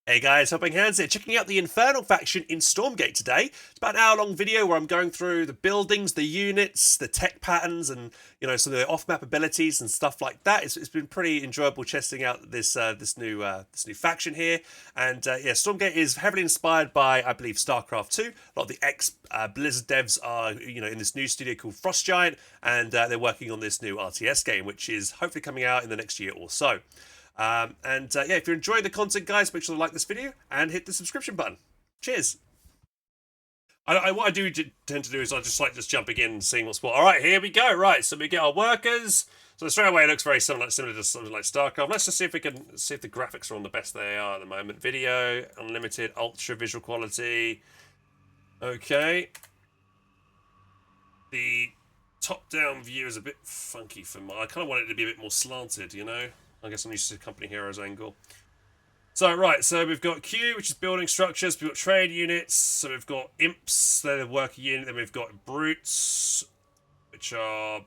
Hey guys, HelpingHans here, checking out the Infernal faction in Stormgate today. It's about an hour-long video where I'm going through the buildings, the units, the tech patterns, and some of the off-map abilities and stuff like that. It's been pretty enjoyable testing out this new faction here. And yeah, Stormgate is heavily inspired by, I believe, StarCraft 2. A lot of the ex-Blizzard devs are in this new studio called Frost Giant, and they're working on this new RTS game, which is hopefully coming out in the next year or so. Yeah, if you're enjoying the content, guys, make sure to like this video and hit the subscription button. Cheers. What I do tend to do is I just like jumping in and seeing what's what. All right, here we go. Right, so we get our workers. So straight away it looks very similar to something like StarCraft. Let's just see if we can see if the graphics are on the best they are at the moment. Video, unlimited, ultra visual quality. Okay. The top-down view is a bit funky for me. I kind of want it to be a bit more slanted, you know? I guess I'm used to Company Heroes angle. So, right, so we've got Q, which is building structures. We've got trade units. So we've got Imps, they're the worker unit. Then we've got Brutes, which are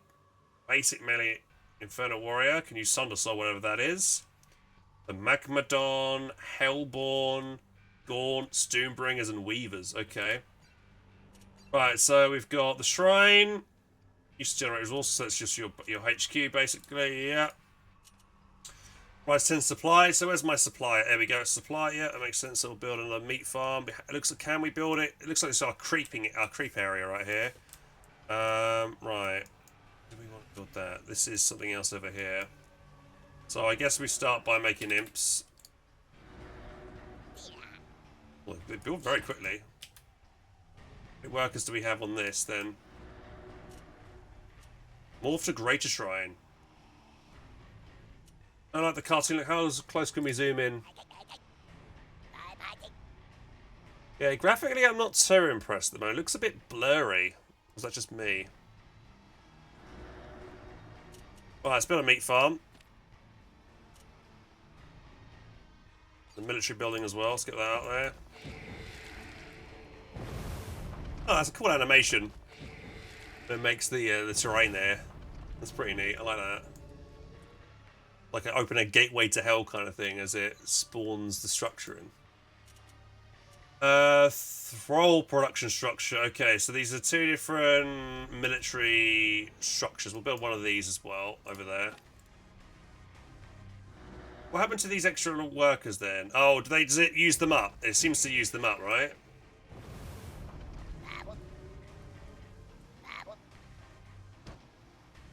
basic melee Infernal Warrior. Can use Sundersaw, whatever that is. The Magmadon, Hellborn, Gaunt, Stoombringers, and Weavers. Okay. Right, so we've got the Shrine. Used to generate resources, so it's just your HQ, basically. Yeah. Price 10 supply. So where's my supply? There we go. Supply. Yeah, that makes sense. So we'll build another meat farm. It looks like, can we build it? It looks like it's our creep area right here. Right. Do we want to build that? This is something else over here. So I guess we start by making imps. Well, they build very quickly. What workers do we have on this then? Morph to Greater Shrine. I like the cartoon. How close can we zoom in? Yeah, graphically I'm not so impressed at the moment. It looks a bit blurry. Was that just me? Alright, let's build a meat farm. The military building as well. Let's get that out there. Oh, that's a cool animation. That makes the terrain there. That's pretty neat. I like that. Like open a gateway to hell kind of thing as it spawns the structure in. Thrall production structure. Okay, so these are two different military structures. We'll build one of these as well over there. What happened to these extra workers then? Oh, does it use them up? It seems to use them up, right?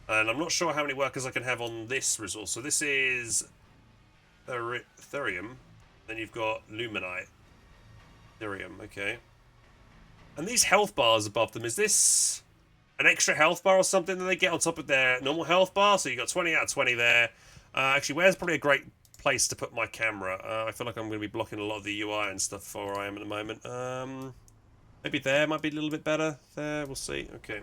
And I'm not sure how many workers I can have on this resource. So this is Therium. Then you've got Luminite. Therium, okay. And these health bars above them, is this an extra health bar or something that they get on top of their normal health bar? So you got 20 out of 20 there. Actually, where's probably a great place to put my camera? I feel like I'm going to be blocking a lot of the UI and stuff for where I am at the moment. Maybe there might be a little bit better. There, we'll see. Okay.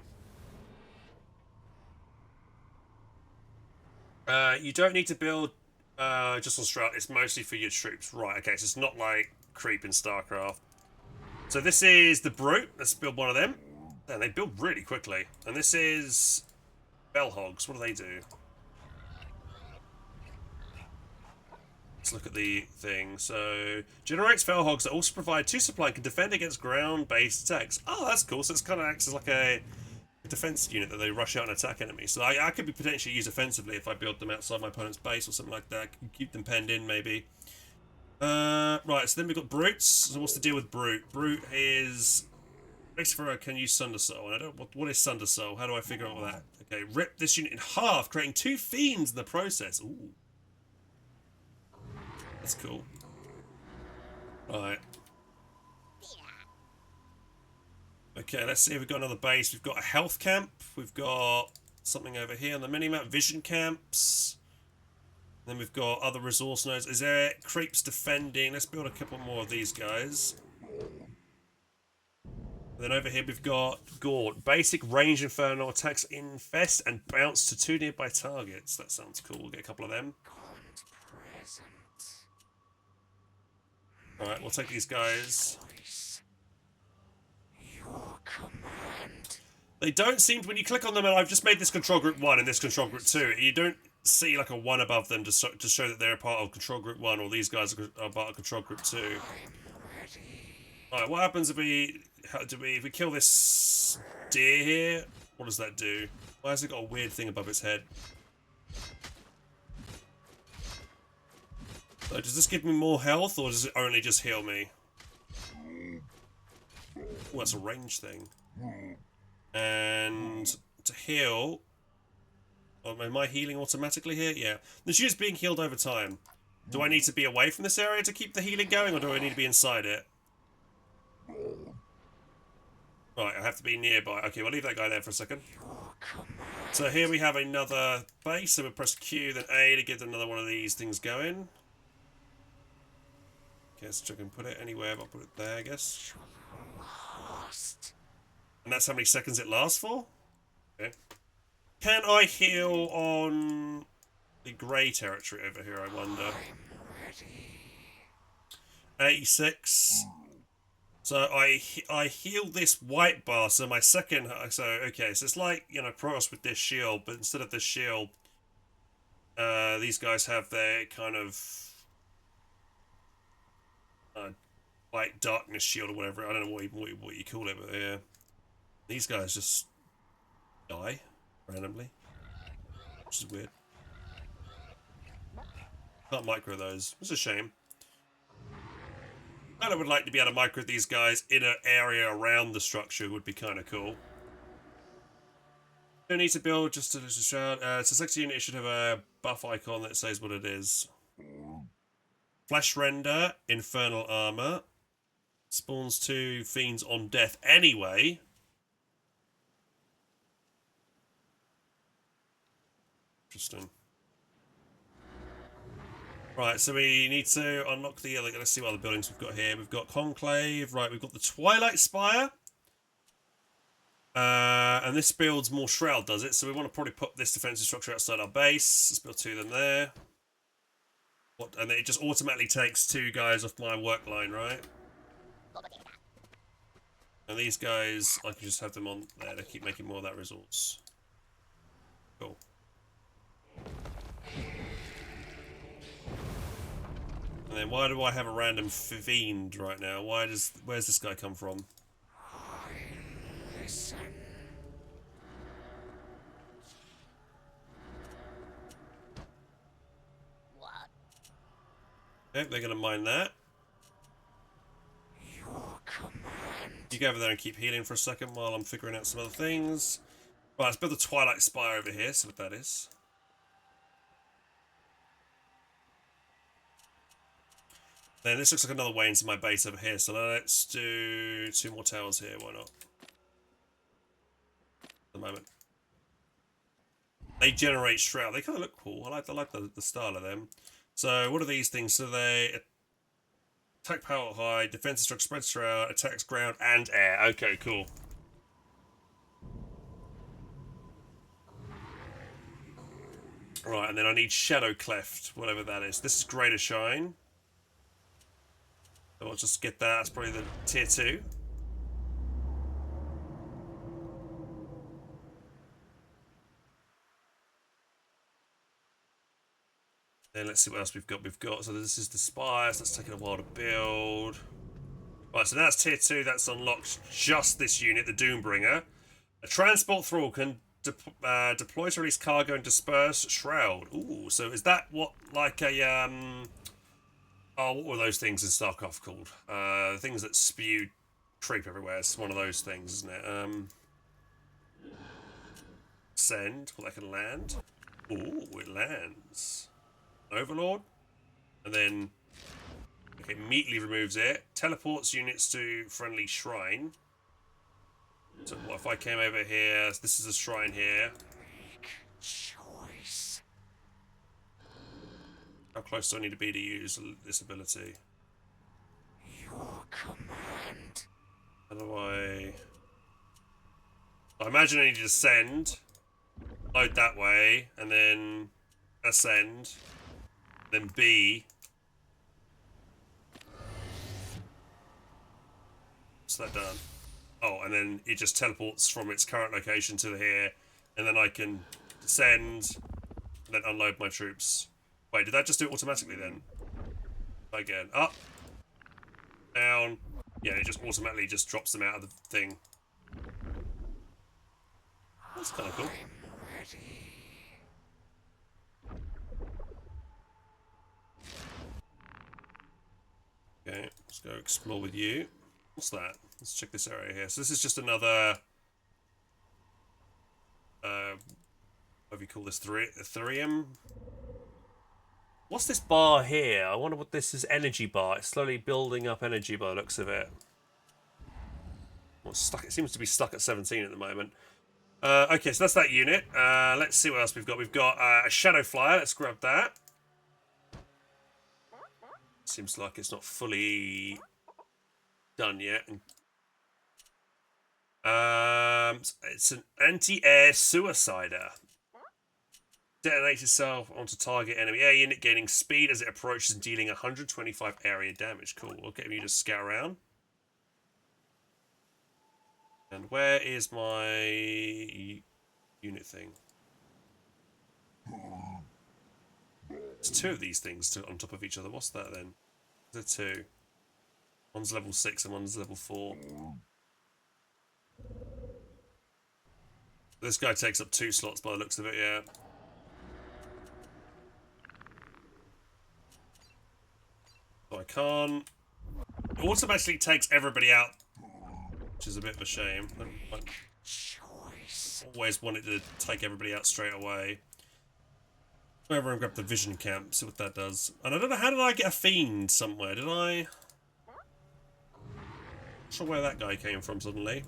You don't need to build just on Shroud. It's mostly for your troops. Right, okay, so it's not like creep in StarCraft. So this is the Brute. Let's build one of them. And they build really quickly. And this is Bellhogs. What do they do? Let's look at the thing. So, generates Bellhogs that also provide 2 supply and can defend against ground-based attacks. Oh, that's cool. So it's kind of acts as like a defense unit that they rush out and attack enemies. So I could be potentially used offensively if I build them outside my opponent's base or something like that. Keep them penned in, maybe. Right, so then we've got Brutes. So what's the deal with Brute? Brute is basically for can use Sundersaw. And I don't what is Sundersaw? How do I figure out that? Okay, rip this unit in half, creating 2 fiends in the process. Ooh. That's cool. Right. Okay, let's see if we've got another base. We've got a health camp. We've got something over here on the minimap. Vision camps. Then we've got other resource nodes. Is there creeps defending? Let's build a couple more of these guys. And then over here we've got Gaunt. Basic range infernal attacks infest and bounce to 2 nearby targets. That sounds cool. We'll get a couple of them. Alright, we'll take these guys. They don't seem to, when you click on them, and I've just made this control group 1 and this control group 2, you don't see like a 1 above them to show that they're a part of Control Group 1, or these guys are part of Control Group 2. Alright, what happens if we kill this deer here? What does that do? Why has it got a weird thing above its head? So does this give me more health, or does it only just heal me? Oh, that's a range thing. And to heal... Oh, am I healing automatically here? Yeah. The shield's being healed over time. Do I need to be away from this area to keep the healing going, or do I need to be inside it? Right, I have to be nearby. Okay, we'll leave that guy there for a second. So here we have another base, so we'll press Q, then A to get another one of these things going. Guess I can put it anywhere, but I'll put it there, I guess. And that's how many seconds it lasts for? Okay. Can I heal on the grey territory over here, I wonder? 86. So I heal this white bar, so my second... So, okay, so it's like, you know, Protoss with this shield, but instead of this shield, these guys have their kind of... white darkness shield or whatever. I don't know what you call it, but yeah. These guys just die randomly, which is weird. Can't micro those. It's a shame. I would like to be able to micro these guys in an area around the structure. Would be kind of cool. Don't need to build just a shroud. It's a sexy unit. It should have a buff icon that says what it is. Flesh render, infernal armor. Spawns 2 fiends on death anyway. Interesting. Right, so we need to unlock the... let's see what other buildings we've got here. We've got Conclave. Right, we've got the Twilight Spire. And this builds more Shroud, does it? So we want to probably put this defensive structure outside our base. Let's build 2 of them there. And then it just automatically takes 2 guys off my work line, right? And these guys, I can just have them on there to keep making more of that resource. Cool. And then why do I have a random fiend right now? Where's this guy come from? Listen. What? Okay, they're gonna mine that. Your command. You go over there and keep healing for a second while I'm figuring out some other things. Right, let's build the Twilight Spire over here, see what that is. Then this looks like another way into my base over here, so let's do 2 more towers here, why not? At the moment. They generate Shroud, they kind of look cool, I like the style of them. So what are these things? So they attack power high, defensive structure, spread Shroud, attacks ground and air. Okay, cool. Right, and then I need Shadow Cleft, whatever that is. This is Greater Shine. So I'll just get that. That's probably the tier 2. Then let's see what else we've got. So this is the Spires. That's taking a while to build. Right, so that's tier 2. That's unlocked just this unit, the Doombringer. A transport thrall can deploy to release cargo and disperse Shroud. Ooh, so is that what, like a, oh, what were those things in StarCraft called? Things that spew creep everywhere. It's one of those things, isn't it? Send. Well, that can land. Ooh, it lands. Overlord. And then, okay, immediately removes it. Teleports units to friendly shrine. So what if I came over here? This is a shrine here. Make choice. How close do I need to be to use this ability? Your command. How do I imagine I need to descend, load that way, and then ascend, then B. What's that done? Oh, and then it just teleports from its current location to here, and then I can descend, then unload my troops. Wait, did that just do it automatically then? Again, up, down. Yeah, it just automatically just drops them out of the thing. That's kind of cool. Okay, let's go explore with you. What's that? Let's check this area here. So this is just another... what do you call this? Therium? What's this bar here? I wonder what this is. Energy bar. It's slowly building up energy by the looks of it. Well, stuck. It seems to be stuck at 17 at the moment. Okay, so that's that unit. Let's see what else we've got. We've got a Shadow Flyer. Let's grab that. Seems like it's not fully done yet. It's an anti-air suicider. Detonates itself onto target enemy air unit, gaining speed as it approaches and dealing 125 area damage. Cool. Okay, we just scout around. And where is my unit thing? There's two of these things on top of each other. What's that then? There's two. One's level 6 and one's level 4. This guy takes up 2 slots by the looks of it, yeah. So I can't... It automatically takes everybody out, which is a bit of a shame. I always wanted to take everybody out straight away. Go over and grab the vision camp, see what that does. And I don't know, how did I get a fiend somewhere? Did I... Not sure where that guy came from suddenly.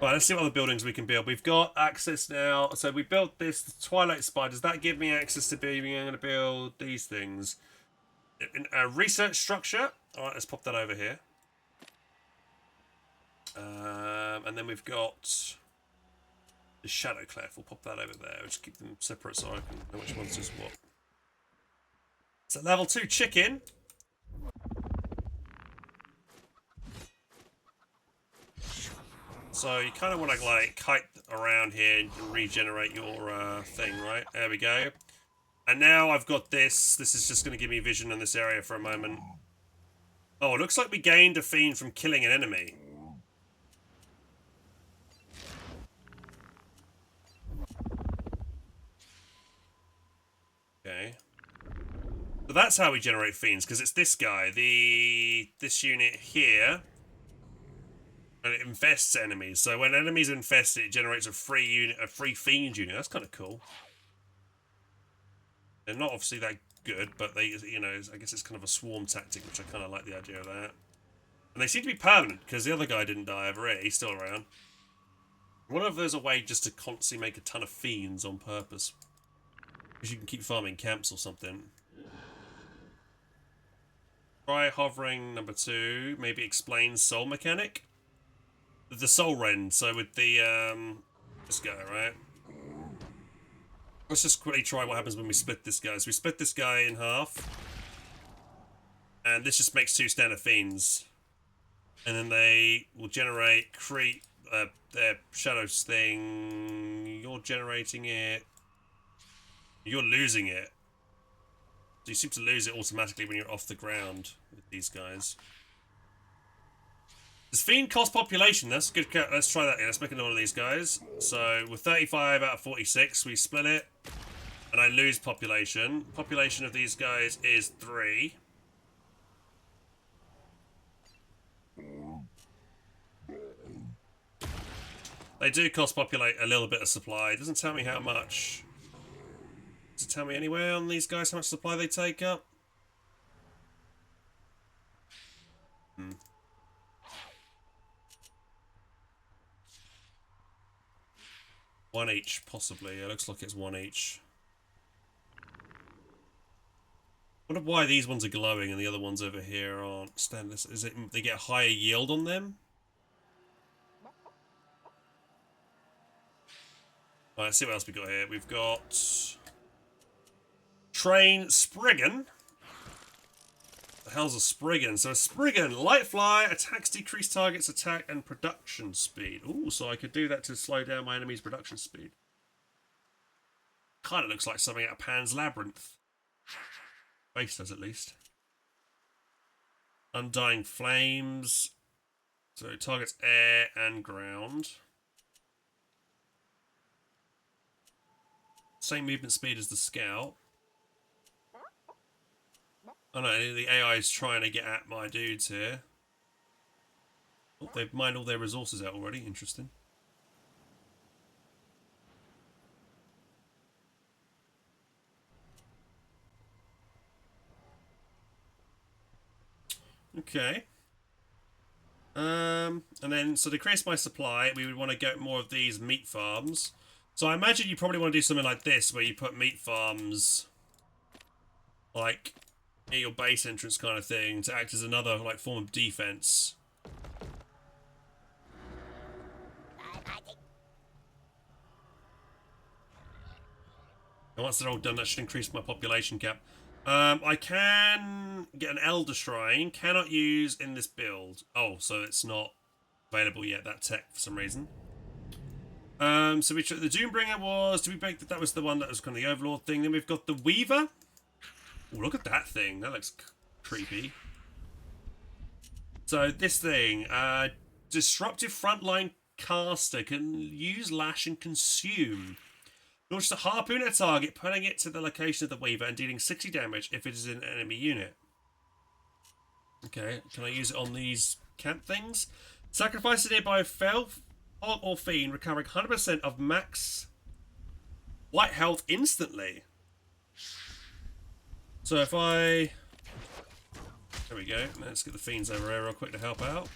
Right, let's see what other buildings we can build. We've got access now. So we built this, the Twilight Spire. Does that give me access to being able to build these things? A research structure. Alright, let's pop that over here. And then we've got the Shadow Clef. We'll pop that over there. We'll just keep them separate so I can know which one's just what. So level 2 chicken. So you kind of want to like kite around here and regenerate your thing, right? There we go. And now I've got this. This is just going to give me vision in this area for a moment. Oh, it looks like we gained a fiend from killing an enemy. Okay. So that's how we generate fiends, because it's this guy, this unit here. And it infests enemies. So when enemies infest it, generates a free unit, a free fiend unit. That's kind of cool. They're not obviously that good, but they, you know, I guess it's kind of a swarm tactic, which I kind of like the idea of that. And they seem to be permanent, because the other guy didn't die over it. He's still around. I wonder if there's a way just to constantly make a ton of fiends on purpose. Because you can keep farming camps or something. Try hovering, number 2. Maybe explain soul mechanic. The soul rend, so with the, this guy, right? Let's just quickly try what happens when we split this guy. So we split this guy in half. And this just makes 2 standard fiends. And then they will generate, their shadows thing. You're generating it. You're losing it. So you seem to lose it automatically when you're off the ground with these guys. Does fiend cost population? That's good. Let's try that. Yeah, let's make another one of these guys. So with 35 out of 46, we split it, and I lose population. Population of these guys is 3. They do cost populate a little bit of supply. It doesn't tell me how much. Does it tell me anywhere on these guys how much supply they take up? 1 each, possibly. It looks like it's 1 each. I wonder why these ones are glowing and the other ones over here aren't stainless. Is it they get higher yield on them? Alright, let's see what else we got here. We've got Train Spriggan. The hell's a Spriggan? So a Spriggan, light fly, attacks decrease targets attack and production speed. Ooh, so I could do that to slow down my enemy's production speed. Kind of looks like something out of Pan's Labyrinth. Base does, at least. Undying Flames. So it targets air and ground. Same movement speed as the scout. Oh no, the AI is trying to get at my dudes here. Oh, they've mined all their resources out already. Interesting. Okay. And then, so to increase my supply, we would want to get more of these meat farms. So I imagine you probably want to do something like this, where you put meat farms, like, near your base entrance kind of thing, to act as another, like, form of defense. And once they're all done, that should increase my population cap. I can get an Elder Shrine. Cannot use in this build. Oh, so it's not available yet, that tech, for some reason. So the Doombringer was... Did we make that? That was the one that was kind of the Overlord thing. Then we've got the Weaver. Oh, look at that thing. That looks creepy. So this thing, disruptive frontline caster, can use lash and consume. Launches a harpoon at a target, pulling it to the location of the Weaver and dealing 60 damage if it is an enemy unit. Okay, can I use it on these camp things? Sacrifice a nearby Fel or Fiend, recovering 100% of max white health instantly. So if I... There we go. Let's get the Fiends over here real quick to help out.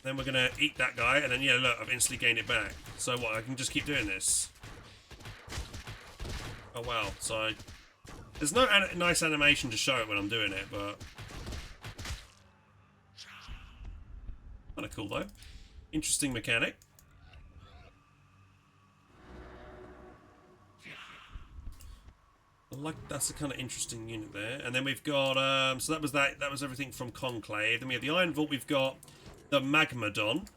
Then we're going to eat that guy, and then, yeah, look, I've instantly gained it back. So what, I can just keep doing this? Oh, wow. So, there's no nice animation to show it when I'm doing it, but... Kind of cool, though. Interesting mechanic. Like, that's a kind of interesting unit there. And then we've got, so that was everything from Conclave. Then we have the Iron Vault, we've got the Magmadon.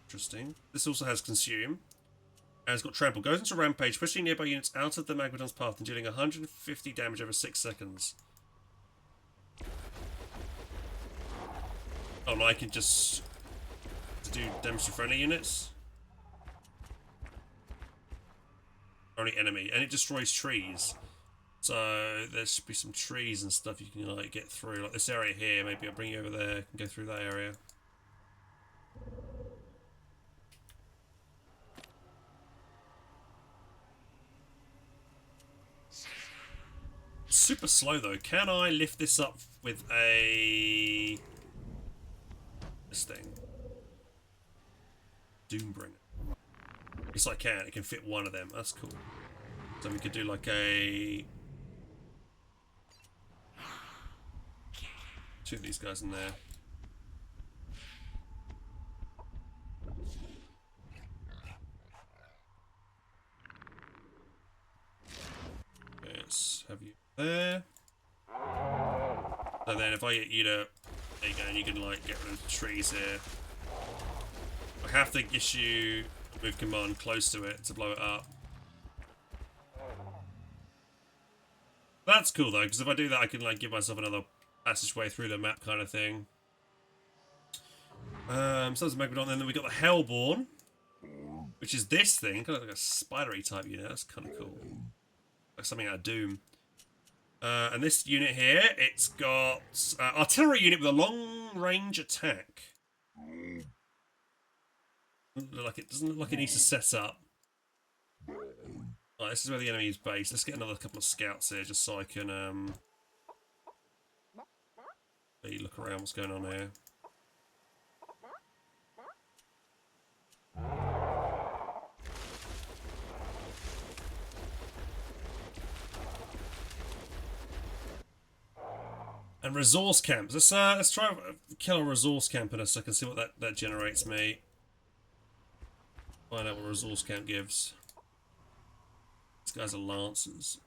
Interesting. This also has Consume. And it's got Trample. Goes into Rampage, pushing nearby units out of the Magmadon's path and dealing 150 damage over 6 seconds. Oh, no, I can just do damage to friendly units. Only enemy. And it destroys trees. So there should be some trees and stuff you can like get through. Like this area here, maybe I'll bring you over there and go through that area. Super slow though. Can I lift this up with this thing? Doombringer. Yes, I can. It can fit one of them. That's cool. So we could do like a... Two of these guys in there. Let's have you there. So then if I get you to... There you go, and you can like get rid of the trees here. I have to issue a move command close to it to blow it up. That's cool though, because if I do that I can like give myself another passageway through the map kind of thing. So there's Magmadon, and then we got the Hellborn, which is this thing, kind of like a spidery type unit. That's kind of cool, like something out of Doom. And this unit here, it's got artillery unit with a long range attack. Like it doesn't look like it needs to set up. Right, this is where the enemy is based. Let's get another couple of scouts here, just so I can let you look around what's going on here. And resource camps. Let's try kill a resource camp in a second. See what that generates me. Find out what a resource camp gives. These guys are lancers.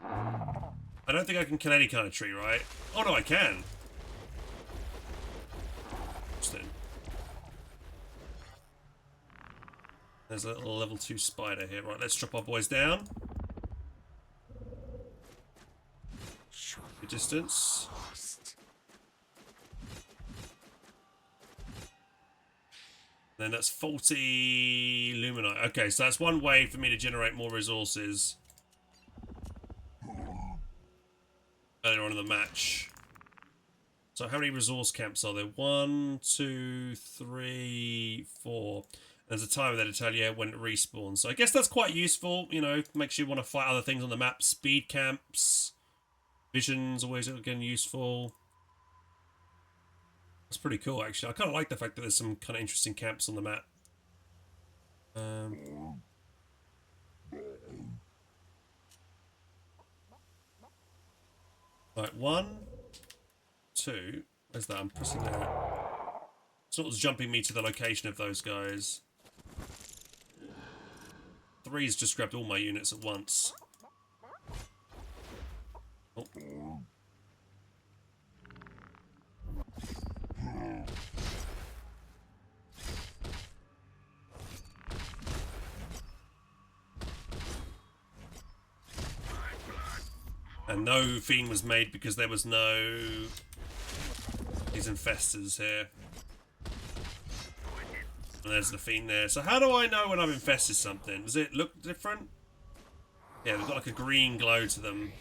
I don't think I can kill any kind of tree, right? Oh no, I can. Interesting. There's a little level 2 spider here. Right, let's drop our boys down. Good distance. Then that's 40 luminite. Okay, so that's one way for me to generate more resources earlier on in the match. So how many resource camps are there? 1, 2, 3, 4. There's a timer there to tell you when it respawns. So I guess that's quite useful. You know, makes you want to fight other things on the map. Speed camps. Vision's always again useful. That's pretty cool, actually. I kind of like the fact that there's some kind of interesting camps on the map. Right, 1, 2. Where's that? I'm pressing that. Sort of jumping me to the location of those guys. 3's just grabbed all my units at once. Oh. And no fiend was made because there was no these infestors here. And there's the fiend there. So how do I know when I've infested something? Does it look different? Yeah, they've got like a green glow to them.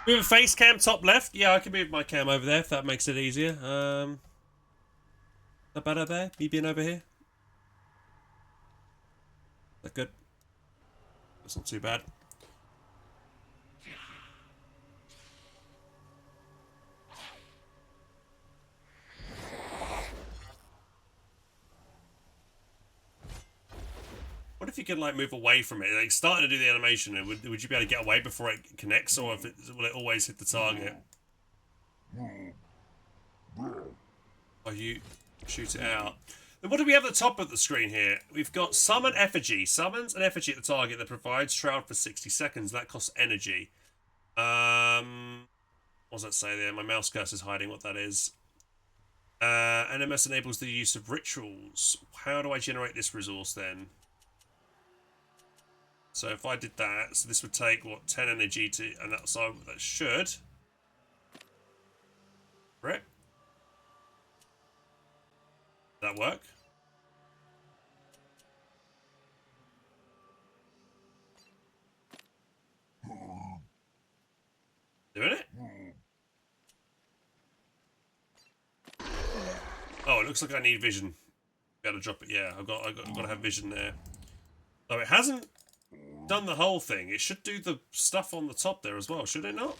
Move a face cam top left. Yeah, I can move my cam over there if that makes it easier. That bad over there? Me being over here? That good? That's not too bad. What if you can like move away from it? Like starting to do the animation, would you be able to get away before it connects, or if will it always hit the target? Or you shoot it out. Then what do we have at the top of the screen here? We've got summon effigy. Summons an effigy at the target that provides shroud for 60 seconds. That costs energy. What does that say there? My mouse cursor is hiding what that is. NMS enables the use of rituals. How do I generate this resource then? So if I did that, so this would take what 10 energy to, and that so that should. Right? That work? Doing it? Oh, it looks like I need vision. Gotta drop it. Yeah, I've got to have vision there. Oh, it hasn't done the whole thing. It should do the stuff on the top there as well, should it not?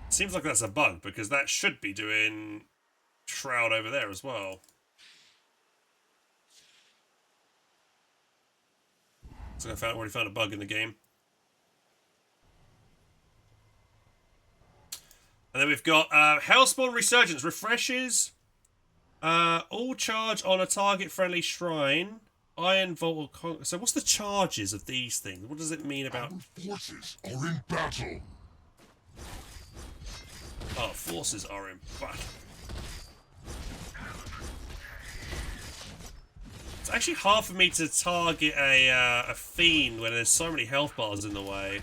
Seems like that's a bug because that should be doing shroud over there as well. So I already found a bug in the game. And then we've got Hellspawn Resurgence refreshes. All charge on a target-friendly shrine. Iron Vault. So what's the charges of these things? What does it mean about? Our forces are in battle. Oh, forces are in battle. It's actually hard for me to target a fiend when there's so many health bars in the way.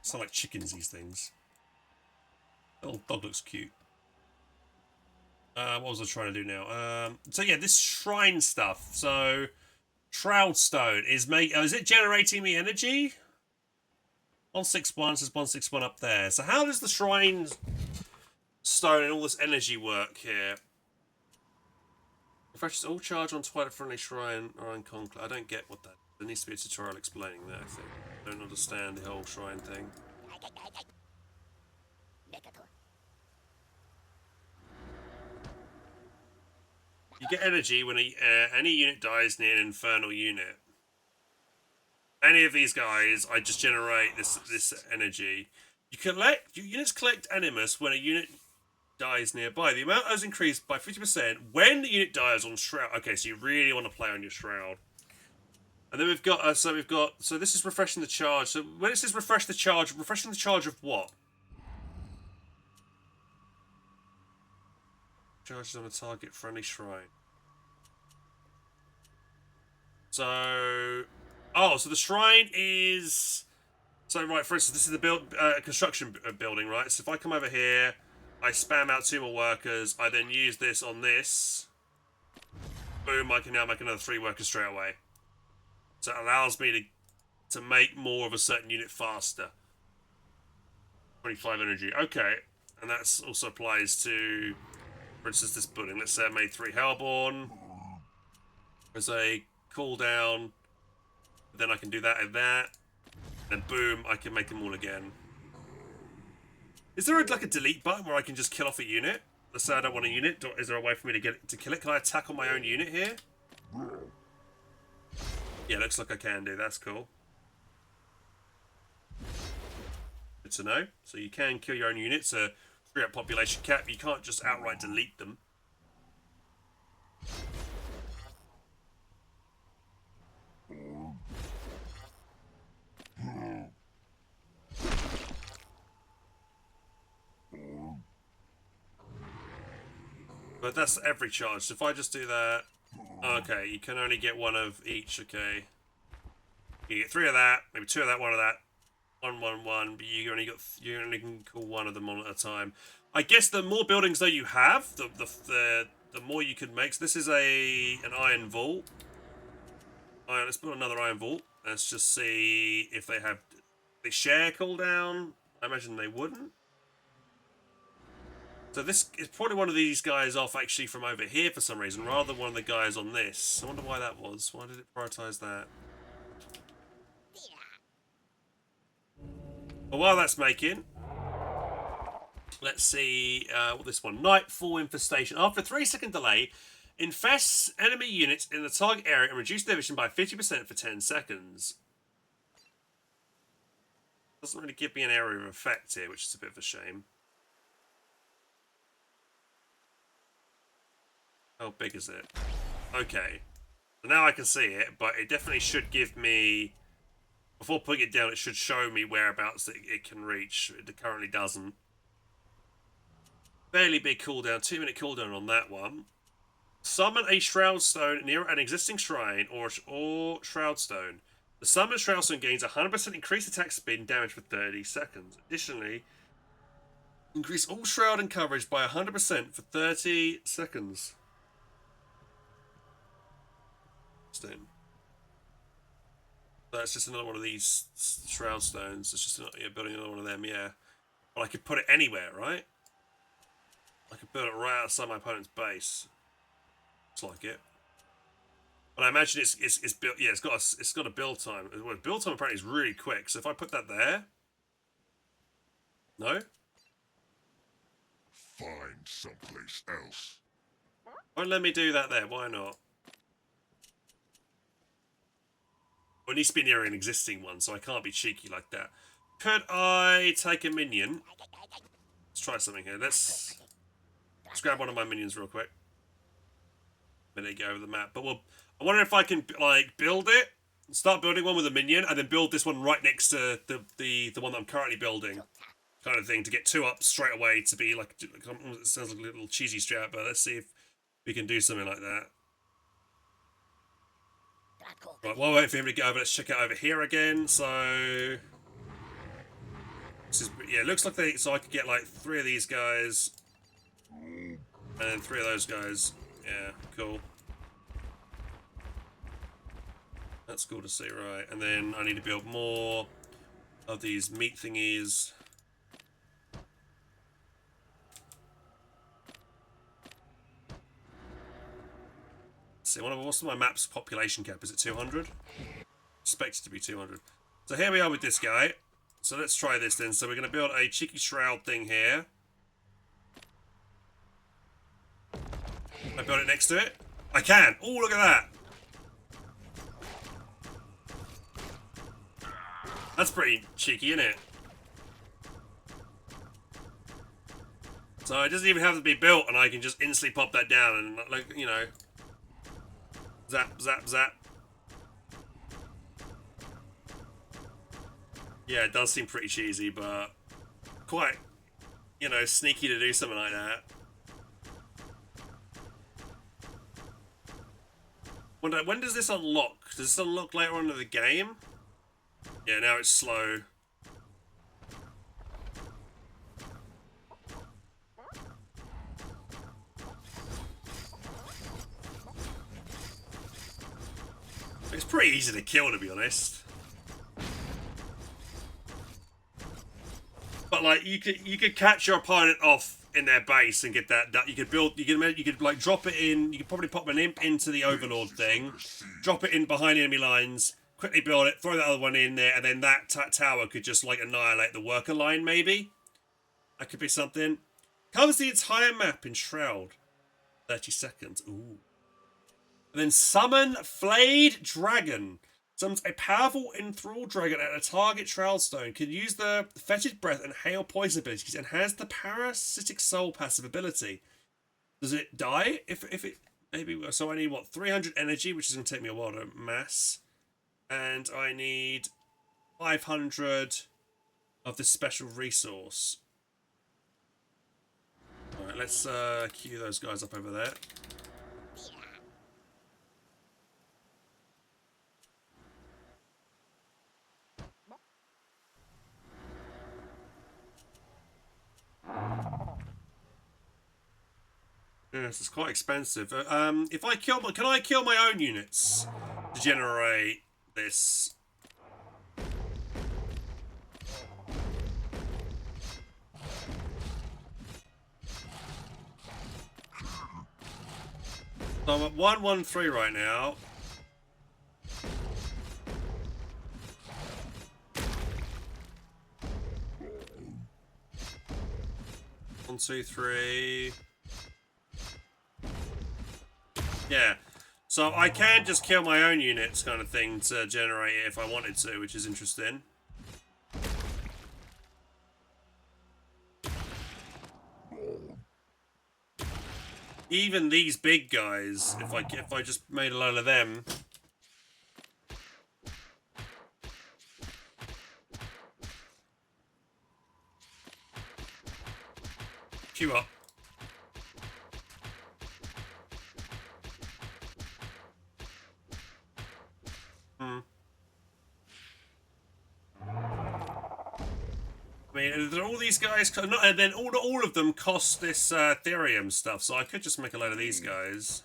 Sound like chickens, these things. The little dog looks cute. What was I trying to do now? So yeah, this shrine stuff. So Shroud Stone is is it generating me energy? 161 says 161 up there. So how does the shrine stone and all this energy work here? Refreshes all charge on Twilight Friendly Shrine or on Conclave. I don't get what that is. There needs to be a tutorial explaining that, I think. I don't understand the whole shrine thing. You get energy when any unit dies near an infernal unit. any of these guys, I just generate this energy. Units collect animus when a unit dies nearby. The amount is increased by 50% when the unit dies on shroud. Okay, so you really want to play on your shroud. And then we've got so this is refreshing the charge. So when it says refreshing the charge of what? Charges on a target friendly shrine. So, so the shrine is. So right, for instance, this is the construction building, right? So if I come over here, I spam out 2 more workers. I then use this on this. Boom! I can now make another 3 workers straight away. So it allows me to make more of a certain unit faster. 25 energy. Okay, and that also applies to, for instance, this building. Let's say I made 3 Hellborn. There's a cooldown. Then I can do that and that. And boom, I can make them all again. Is there like a delete button where I can just kill off a unit? Let's say I don't want a unit. Is there a way for me to kill it? Can I attack on my own unit here? Yeah, looks like I can do. That's cool. Good to know. So you can kill your own units to free up population cap. You can't just outright delete them. But that's every charge. So if I just do that, okay, you can only get 1 of each. Okay, you get 3 of that, maybe 2 of that, 1 of that, 1, 1, 1. But you only can call 1 of them on at a time. I guess the more buildings though you have, the more you can make. So this is an iron vault. Alright, let's build another iron vault. Let's just see if they share cooldown. I imagine they wouldn't. So this is probably one of these guys off actually from over here for some reason, rather than one of the guys on this. I wonder why that was. Why did it prioritize that? But while that's making, let's see what this one. Nightfall infestation. After a 3-second delay, infests enemy units in the target area and reduce their vision by 50% for 10 seconds. Doesn't really give me an area of effect here, which is a bit of a shame. How big is it? Okay. So now I can see it, but it definitely should give me... Before putting it down, it should show me whereabouts that it can reach. It currently doesn't. Fairly big cooldown. 2-minute cooldown on that one. Summon a shroud stone near an existing shrine or shroud stone. The summoned shroud stone gains 100% increased attack speed and damage for 30 seconds. Additionally, increase all shroud and coverage by 100% for 30 seconds. Stone. That's just another one of these shroud stones. It's just building another one of them, yeah. But I could put it anywhere, right? I could build it right outside my opponent's base. Looks like it. But I imagine it's built. Yeah, it's got a build time. Well, build time apparently is really quick. So if I put that there, no. Find someplace else. Won't let me do that there. Why not? Well, it needs to be near an existing one, so I can't be cheeky like that. Could I take a minion? Let's try something here. Let's grab one of my minions real quick. There you go over the map. But I wonder if I can like build it, start building one with a minion, and then build this one right next to the one that I'm currently building, kind of thing, to get 2 up straight away. To be like, it sounds like a little cheesy strat, but let's see if we can do something like that. Right, while I wait for him to get over, let's check it over here again. So, this is, yeah, it looks like so I could get like 3 of these guys, and then 3 of those guys. Yeah, cool. That's cool to see, right? And then I need to build more of these meat thingies. See, what's my map's population cap? Is it 200? Expected to be 200. So here we are with this guy. So let's try this then. So we're going to build a cheeky shroud thing here. Can I build it next to it? I can! Oh, look at that! That's pretty cheeky, isn't it? So it doesn't even have to be built, and I can just instantly pop that down and, like, you know, zap, zap, zap. Yeah, it does seem pretty cheesy, but quite, you know, sneaky to do something like that. When does this unlock? Does this unlock later on in the game? Yeah, now it's slow. It's pretty easy to kill, to be honest. But like, you could catch your opponent off in their base and get that. You could like drop it in. You could probably pop an imp into the overlord thing, drop it in behind enemy lines, quickly build it, throw that other one in there, and then that tower could just like annihilate the worker line. Maybe that could be something. Covers the entire map in Shroud. 30 seconds. Ooh. And then summon Flayed Dragon. Summons a powerful enthralled dragon at a target Shroud Stone. Can use the Fetid Breath and Hail Poison abilities and has the Parasitic Soul passive ability. Does it die? If it maybe so I need what 300 energy, which is gonna take me a while to mass, and I need 500 of this special resource. All right, let's queue those guys up over there. Yes, it's quite expensive. If I kill, can I kill my own units to generate this? So I'm at 113 right now. One, two, three. Yeah, so I can just kill my own units kind of thing to generate it if I wanted to, which is interesting. Even these big guys, if I just made a load of them. Queue up. I mean, all these guys, and then all of them cost this Therium stuff, so I could just make a load of these guys.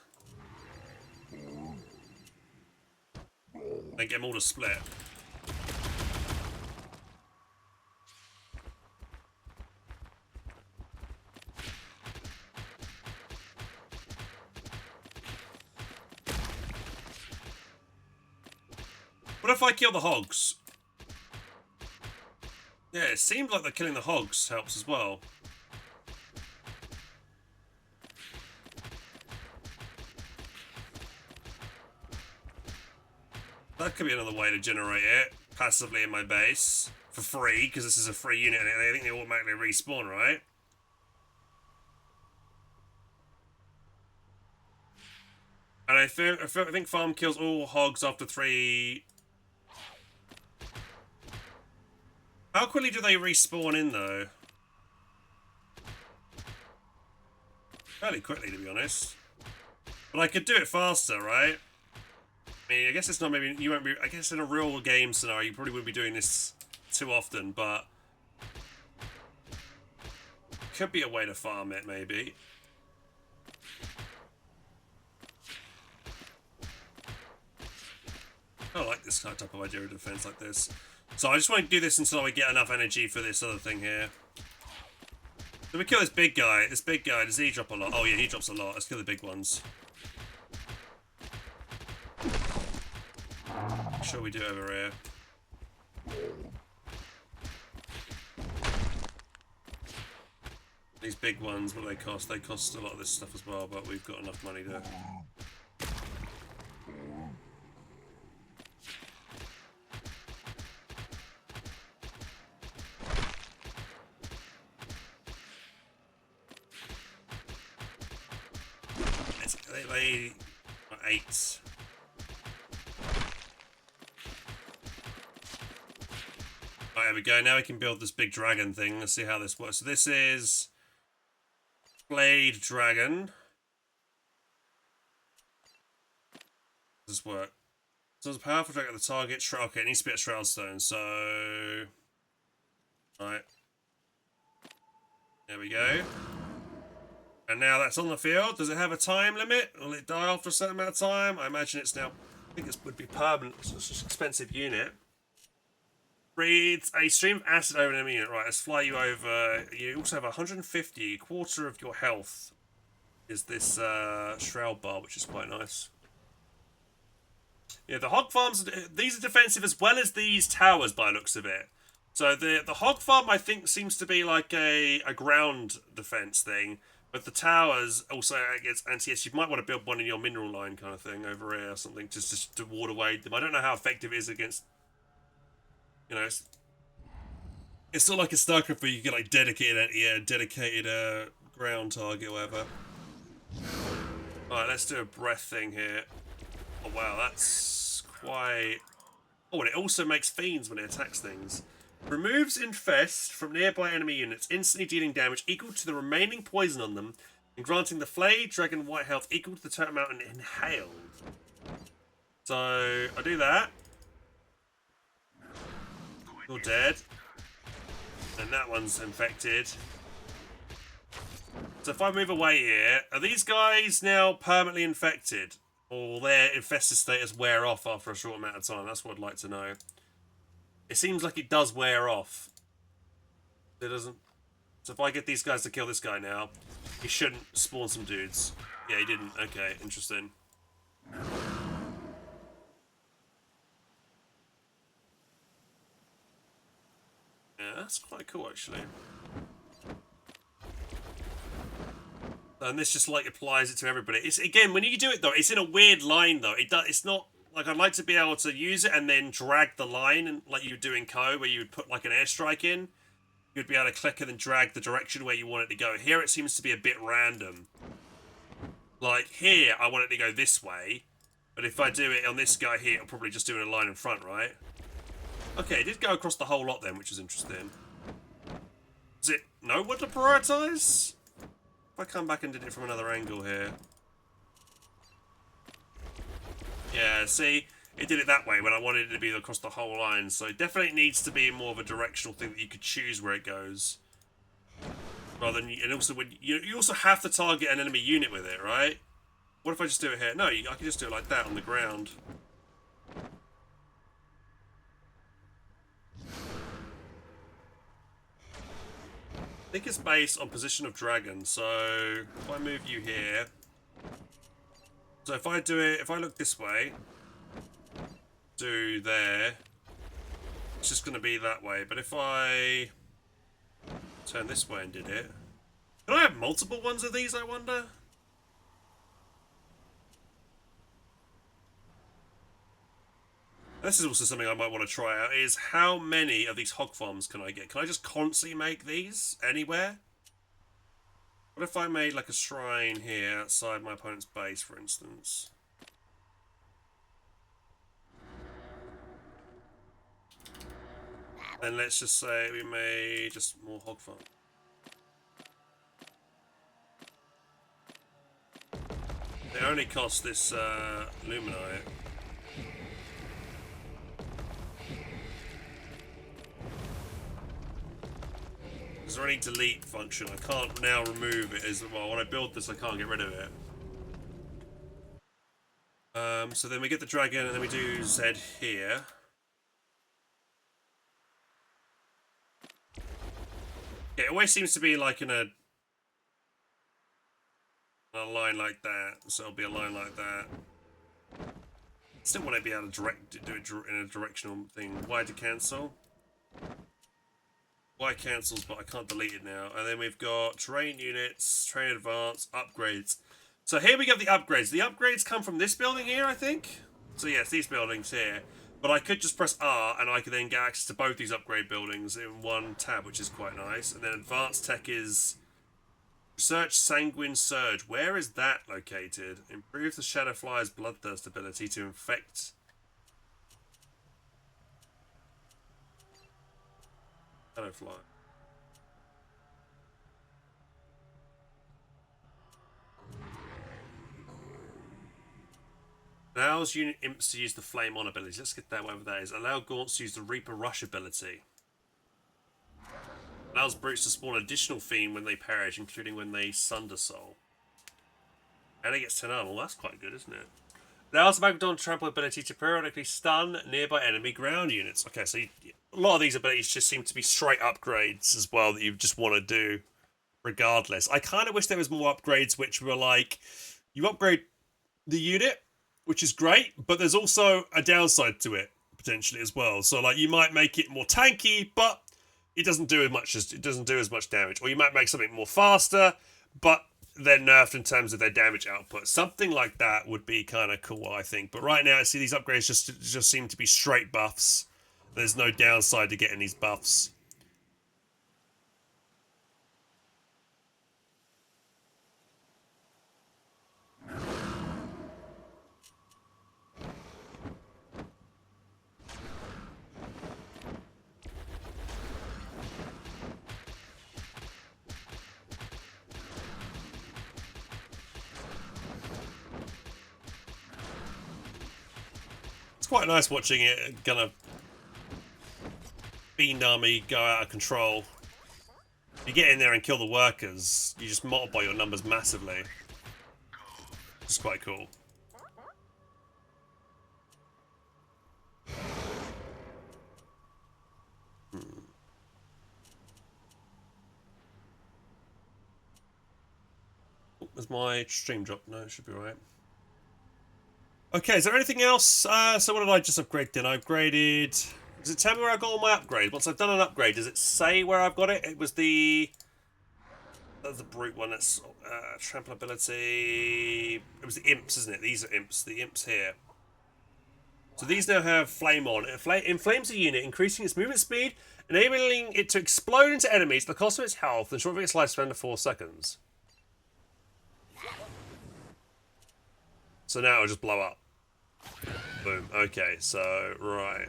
And get them all to split. What if I kill the hogs? Yeah, it seems like the killing the hogs helps as well. That could be another way to generate it passively in my base for free, because this is a free unit and I think they automatically respawn, right? And I think farm kills all hogs after 3. How quickly do they respawn in, though? Fairly quickly, to be honest. But I could do it faster, right? I mean, I guess it's not maybe... You won't be... I guess in a real game scenario, you probably wouldn't be doing this too often, but... Could be a way to farm it, maybe. I like this type of idea of defense like this. So I just want to do this until I get enough energy for this other thing here. So we kill this big guy. This big guy, does he drop a lot? Oh yeah, he drops a lot. Let's kill the big ones. Make sure we do over here. These big ones, what do they cost? They cost a lot of this stuff as well, but we've got enough money to... they 8. Right, there we go. Now we can build this big dragon thing. Let's see how this works. So this is Blade Dragon. Does this work? So it's a powerful dragon at the target. Shroud. Okay, it needs to be at Shroud Stone. So, right. There we go. And now that's on the field. Does it have a time limit? Will it die after a certain amount of time? I imagine it's now. I think it would be permanent. It's just an expensive unit. Breathes a stream of acid over an enemy unit. Right, let's fly you over. You also have 150, quarter of your health is this shroud bar, which is quite nice. Yeah, the hog farms, these are defensive as well as these towers by the looks of it. So the hog farm, I think, seems to be like a ground defense thing. But the towers also against anti-air. You might want to build one in your mineral line kind of thing over here or something, just to ward away them. I don't know how effective it is against. You know, it's not like a StarCraft where you get like dedicated ground target or whatever. Alright, let's do a breath thing here. Oh wow, that's quite. Oh, and it also makes fiends when it attacks things. Removes infest from nearby enemy units, instantly dealing damage equal to the remaining poison on them, and granting the flayed dragon white health equal to the total amount inhaled. So I do that. You're dead. And that one's infected. So if I move away here, are these guys now permanently infected? Or their infested status wear off after a short amount of time? That's what I'd like to know. It seems like it does wear off. It doesn't. So if I get these guys to kill this guy now, he shouldn't spawn some dudes. Yeah, he didn't. Okay, interesting. Yeah, that's quite cool, actually. And this just like applies it to everybody. It's again, when you do it though, it's in a weird line though. It's not like I'd like to be able to use it and then drag the line, and like you would do in Co, where you would put like an airstrike in. You'd be able to click and then drag the direction where you want it to go. Here it seems to be a bit random. Like here, I want it to go this way, but if I do it on this guy here, it'll probably just do it in a line in front, right? Okay, it did go across the whole lot then, which is interesting. Does it know what to prioritize? If I come back and did it from another angle here. Yeah, see, it did it that way when I wanted it to be across the whole line, so it definitely needs to be more of a directional thing that you could choose where it goes. Rather than, and also when you also have to target an enemy unit with it, right? What if I just do it here? No, I can just do it like that on the ground. I think it's based on position of dragon, so if I move you here, so if I do it, if I look this way, do there, it's just going to be that way, but if I turn this way and did it, can I have multiple ones of these, I wonder? This is also something I might want to try out, is how many of these hog farms can I get? Can I just constantly make these anywhere? What if I made like a shrine here outside my opponent's base, for instance? And let's just say we made just more hog farm. They only cost this luminite. Is there any delete function? I can't now remove it as well. When I build this, I can't get rid of it. So then we get the dragon, and then we do Z here. Yeah, it always seems to be like in a line like that. So it'll be a line like that. Still want to be able to do it in a directional thing. Y to cancel. Y cancels, but I can't delete it now. And then we've got terrain units, terrain advance, upgrades. So here we get the upgrades. The upgrades come from this building here, I think. So yes, these buildings here. But I could just press R and I could then get access to both these upgrade buildings in one tab, which is quite nice. And then advanced tech is Search Sanguine Surge. Where is that located? Improve the Shadowfly's Bloodthirst ability to infect. Shadowfly. Allows unit imps to use the Flame On ability. Let's get that, whatever that is. Allow Gaunts to use the Reaper Rush ability. Allows brutes to spawn additional fiend when they perish, including when they sunder soul. And it gets 10 armor. Well, that's quite good, isn't it? Allows Magdon trample ability to periodically stun nearby enemy ground units. Okay, so a lot of these abilities just seem to be straight upgrades as well that you just want to do regardless. I kind of wish there was more upgrades which were like, you upgrade the unit, which is great, but there's also a downside to it potentially as well. So like you might make it more tanky, but it doesn't do as much damage. Or you might make something more faster, but they're nerfed in terms of their damage output. Something like that would be kind of cool, I think. But right now, I see these upgrades just seem to be straight buffs. There's no downside to getting these buffs. Quite nice watching it kind of fiend army go out of control. You get in there and kill the workers, you just multiply your numbers massively. It's quite cool. There's my stream drop. No, it should be right. Okay, is there anything else? So what did I just upgrade then? I upgraded... Does it tell me where I got all my upgrades? Once I've done an upgrade, does it say where I've got it? It was the... That's the brute one. That's trample ability... It was the imps, isn't it? These are imps. The imps here. So these now have Flame On. It inflames a unit, increasing its movement speed, enabling it to explode into enemies at the cost of its health and shortening its lifespan to 4 seconds. So now it'll just blow up. Boom. Okay, so, right.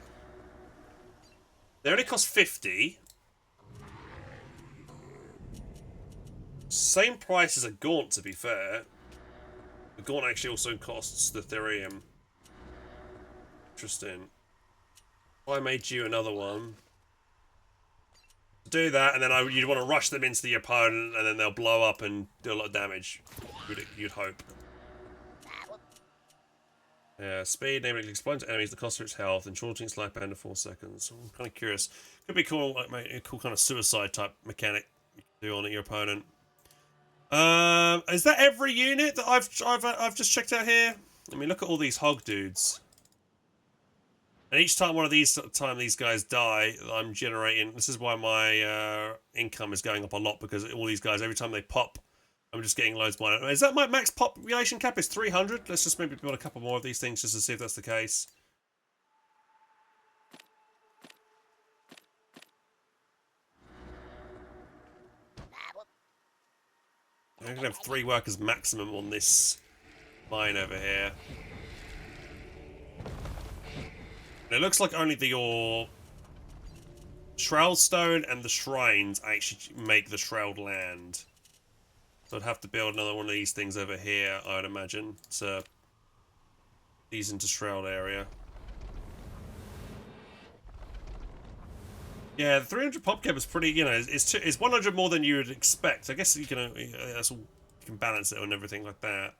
They only cost 50. Same price as a Gaunt, to be fair. The Gaunt actually also costs the Therium. Interesting. I made you another one. Do that, and then you'd want to rush them into the opponent, and then they'll blow up and do a lot of damage. You'd hope. Yeah, speed, namely explode to enemies, the cost of its health, and shortening its lifespan to 4 seconds. I'm kind of curious. Could be cool, like a cool kind of suicide type mechanic you can do on your opponent. Is that every unit that I've just checked out here? I mean, look at all these hog dudes. And each time these guys die, I'm generating. This is why my income is going up a lot, because all these guys, every time they pop, I'm just getting loads more. Is that my max population cap? Is 300? Let's just maybe build a couple more of these things just to see if that's the case. I'm going to have 3 workers maximum on this mine over here. And it looks like only your Shroud Stone and the Shrines actually make the Shroud land. So I'd have to build another one of these things over here, I would imagine, to ease into Shroud area. Yeah, the 300 pop cap is pretty, you know, it's 100 more than you would expect. I guess you can, that's all, you can balance it and everything like that.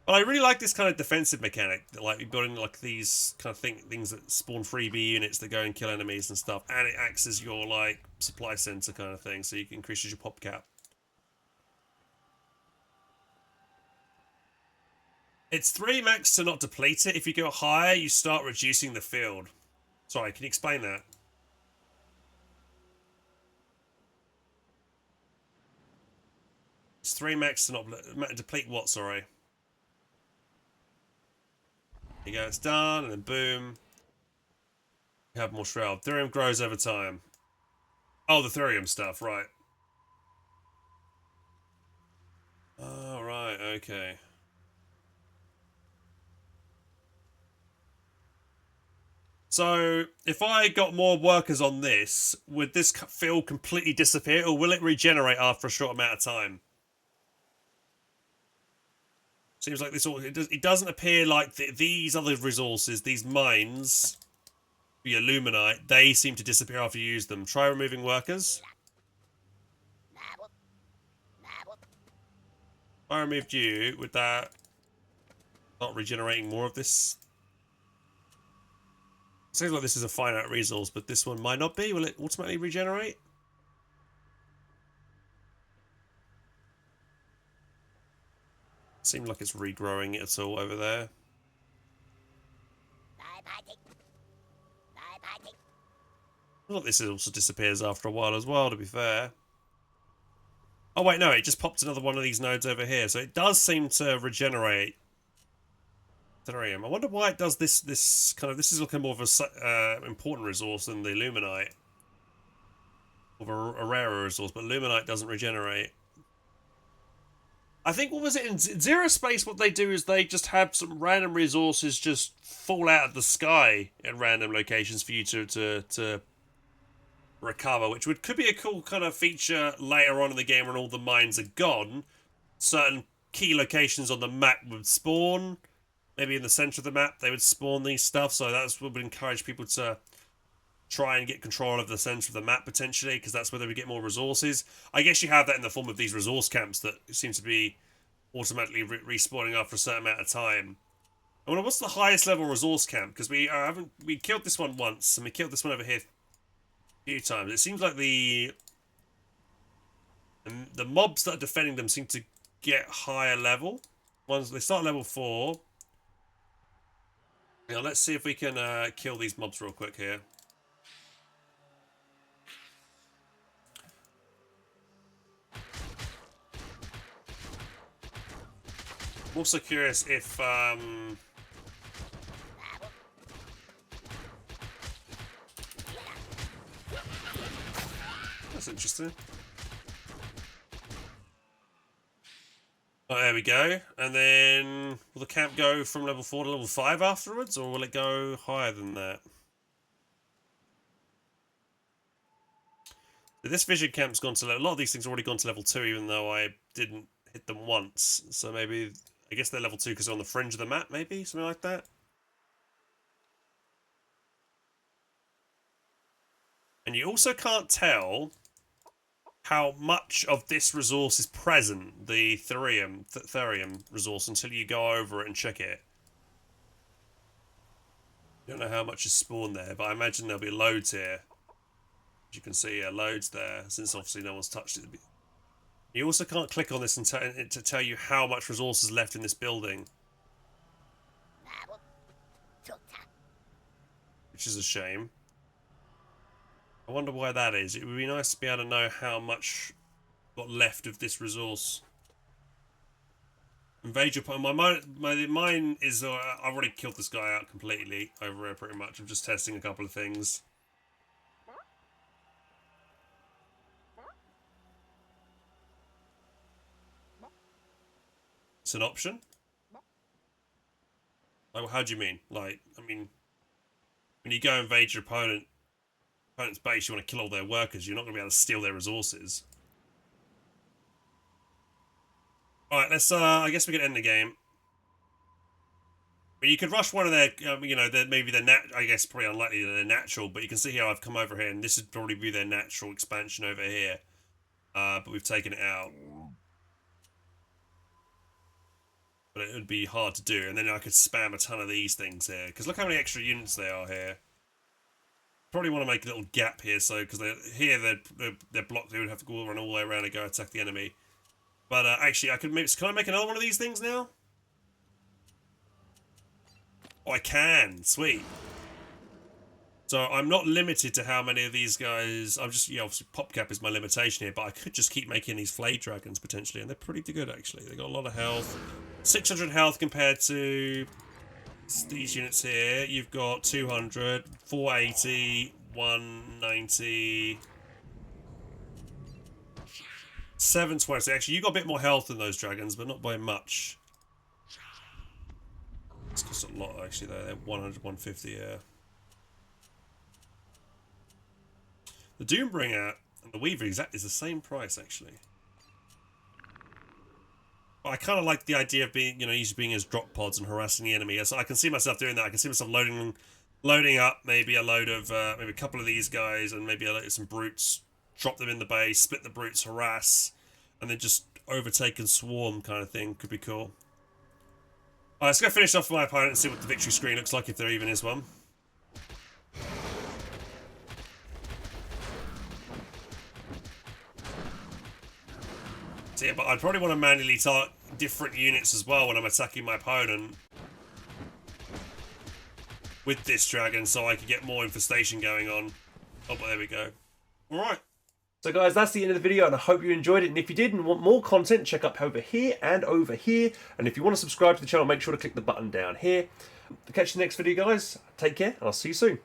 But I really like this kind of defensive mechanic, like building like these kind of things that spawn freebie units that go and kill enemies and stuff, and it acts as your like supply center kind of thing, so you can increase your pop cap. It's 3 max to not deplete it. If you go higher, you start reducing the field. Sorry, can you explain that? It's 3 max to not deplete what, sorry? There you go, it's done, and then boom. You have more Shroud. Therium grows over time. Oh, the Therium stuff, right. Oh, right, okay. So, if I got more workers on this, would this field completely disappear, or will it regenerate after a short amount of time? Seems like this all it doesn't appear like these other resources, these mines, the illuminite, they seem to disappear after you use them. Try removing workers. If I removed you, would that start regenerating more of this? Seems like this is a finite resource, but this one might not be. Will it automatically regenerate? Seems like it's regrowing it at all over there. Well, this also disappears after a while as well, to be fair. Oh wait, no, it just popped another one of these nodes over here, so it does seem to regenerate thorium. I wonder why it does this. This is looking more of a important resource than the illuminite, of a rarer resource, but illuminite doesn't regenerate. I think, what was it in Zero Space? What they do is they just have some random resources just fall out of the sky at random locations for you to recover, which could be a cool kind of feature later on in the game when all the mines are gone. Certain key locations on the map would spawn. Maybe in the center of the map they would spawn these stuff, so that's what would encourage people to try and get control of the center of the map potentially, because that's where they would get more resources. I guess you have that in the form of these resource camps that seem to be automatically respawning after a certain amount of time. I wonder what's the highest level resource camp, because we killed this one once and we killed this one over here a few times. It seems like the mobs that are defending them seem to get higher level. Ones they start level 4. Now let's see if we can kill these mobs real quick here. I'm also curious if that's interesting. Oh, there we go. And then will the camp go from level 4 to level 5 afterwards, or will it go higher than that? This vision camp's gone to a lot of these things have already gone to level 2, even though I didn't hit them once. So maybe I guess they're level 2 because they're on the fringe of the map, maybe something like that. And you also can't tell how much of this resource is present, the thorium resource, until you go over it and check it. Don't know how much is spawned there, but I imagine there'll be loads here. As you can see, loads there, since obviously no one's touched it. You also can't click on this and to tell you how much resource is left in this building, which is a shame. I wonder why that is. It would be nice to be able to know how much got left of this resource. Invade your point. Mine is. I've already killed this guy out completely over here, pretty much. I'm just testing a couple of things. It's an option. Like, how do you mean? Like, I mean, when you go invade your opponent's base, you want to kill all their workers. You're not going to be able to steal their resources. Alright, let's, I guess we can end the game. But you could rush one of their, you know, maybe they're I guess probably unlikely that they're natural, but you can see here I've come over here, and this would probably be their natural expansion over here. But we've taken it out. But it would be hard to do, and then I could spam a ton of these things here. Because look how many extra units there are here. Probably want to make a little gap here, so because they're blocked, they would have to go run all the way around and go attack the enemy. But actually, I could maybe. Can I make another one of these things now? Oh, I can. Sweet. So I'm not limited to how many of these guys. I'm just, obviously PopCap is my limitation here, but I could just keep making these Flay Dragons potentially, and they're pretty good actually. They got a lot of health, 600 health compared to these units here. You've got 200, 480, 190. 720. Actually, you got a bit more health than those dragons, but not by much. It's cost a lot, actually, though. They're 100, 150, yeah. The Doombringer and the Weaver is the same price, actually. But I kind of like the idea of being, usually being as drop pods and harassing the enemy. So I can see myself doing that. I can see myself loading up maybe a load of, maybe a couple of these guys and maybe some brutes, drop them in the base, split the brutes, harass, and then just overtake and swarm kind of thing. Could be cool. Alright, let's go finish off my opponent and see what the victory screen looks like, if there even is one. So yeah, but I'd probably want to manually target different units as well when I'm attacking my opponent with this dragon, so I can get more infestation going on. Oh, but there we go. Alright. So guys, that's the end of the video, and I hope you enjoyed it. And if you did and want more content, check up over here and over here. And if you want to subscribe to the channel, make sure to click the button down here. To catch the next video, guys, take care, and I'll see you soon.